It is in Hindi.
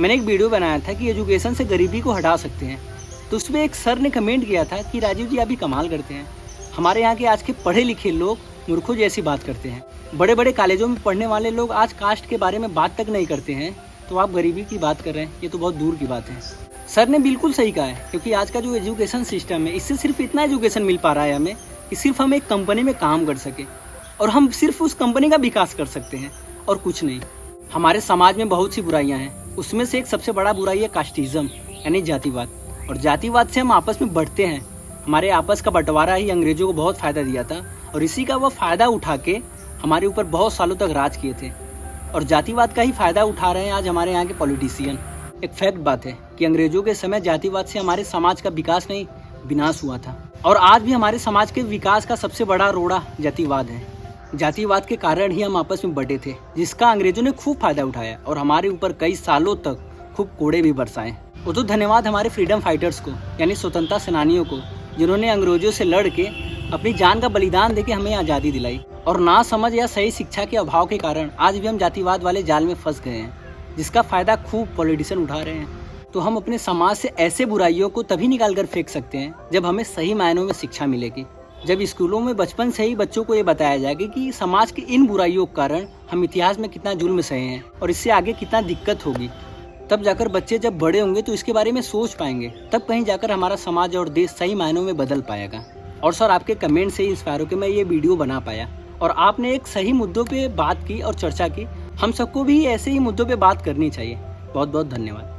मैंने एक वीडियो बनाया था कि एजुकेशन से गरीबी को हटा सकते हैं। तो उसमें एक सर ने कमेंट किया था कि राजीव जी आप भी कमाल करते हैं। हमारे यहाँ के आज के पढ़े लिखे लोग मूर्खों जैसी बात करते हैं। बड़े बड़े कॉलेजों में पढ़ने वाले लोग आज कास्ट के बारे में बात तक नहीं करते हैं, तो आप गरीबी की बात कर रहे हैं, ये तो बहुत दूर की बात है। सर ने बिल्कुल सही कहा है, क्योंकि आज का जो एजुकेशन सिस्टम है, इससे सिर्फ इतना एजुकेशन मिल पा रहा है हमें कि सिर्फ हम एक कंपनी में काम कर सके और हम सिर्फ उस कंपनी का विकास कर सकते हैं और कुछ नहीं। हमारे समाज में बहुत सी बुराइयां हैं, उसमें से एक सबसे बड़ा बुराई है कास्टिज्म यानी जातिवाद। और जातिवाद से हम आपस में बढ़ते हैं। हमारे आपस का बंटवारा ही अंग्रेजों को बहुत फ़ायदा दिया था और इसी का वो फ़ायदा उठा के हमारे ऊपर बहुत सालों तक राज किए थे। और जातिवाद का ही फ़ायदा उठा रहे हैं आज हमारे यहाँ के पॉलिटिशियन। एक फैक्ट बात है कि अंग्रेजों के समय जातिवाद से हमारे समाज का विकास नहीं, विनाश हुआ था। और आज भी हमारे समाज के विकास का सबसे बड़ा रोड़ा जातिवाद है। जातिवाद के कारण ही हम आपस में बटे थे, जिसका अंग्रेजों ने खूब फायदा उठाया और हमारे ऊपर कई सालों तक खूब कोड़े भी बरसाए। वो तो धन्यवाद हमारे फ्रीडम फाइटर्स को, यानी स्वतंत्रता सेनानियों को, जिन्होंने अंग्रेजों से लड़ के अपनी जान का बलिदान देके हमें आज़ादी दिलाई। और ना समझ या सही शिक्षा के अभाव के कारण आज भी हम जातिवाद वाले जाल में फंस गए हैं, जिसका फ़ायदा खूब पॉलिटिशियन उठा रहे हैं। तो हम अपने समाज से ऐसे बुराइयों को तभी निकाल कर फेंक सकते हैं जब हमें सही मायनों में शिक्षा मिलेगी। जब स्कूलों में बचपन से ही बच्चों को ये बताया जाएगा कि समाज की इन बुराइयों के कारण हम इतिहास में कितना जुल्म सहे हैं और इससे आगे कितना दिक्कत होगी, तब जाकर बच्चे जब बड़े होंगे तो इसके बारे में सोच पाएंगे। तब कहीं जाकर हमारा समाज और देश सही मायनों में बदल पाएगा। और सर आपके कमेंट से इंस्पायर होकर मैं ये वीडियो बना पाया और आपने एक सही मुद्दों पे बात की और चर्चा की। हम सबको भी ऐसे ही मुद्दों पे बात करनी चाहिए। बहुत बहुत धन्यवाद।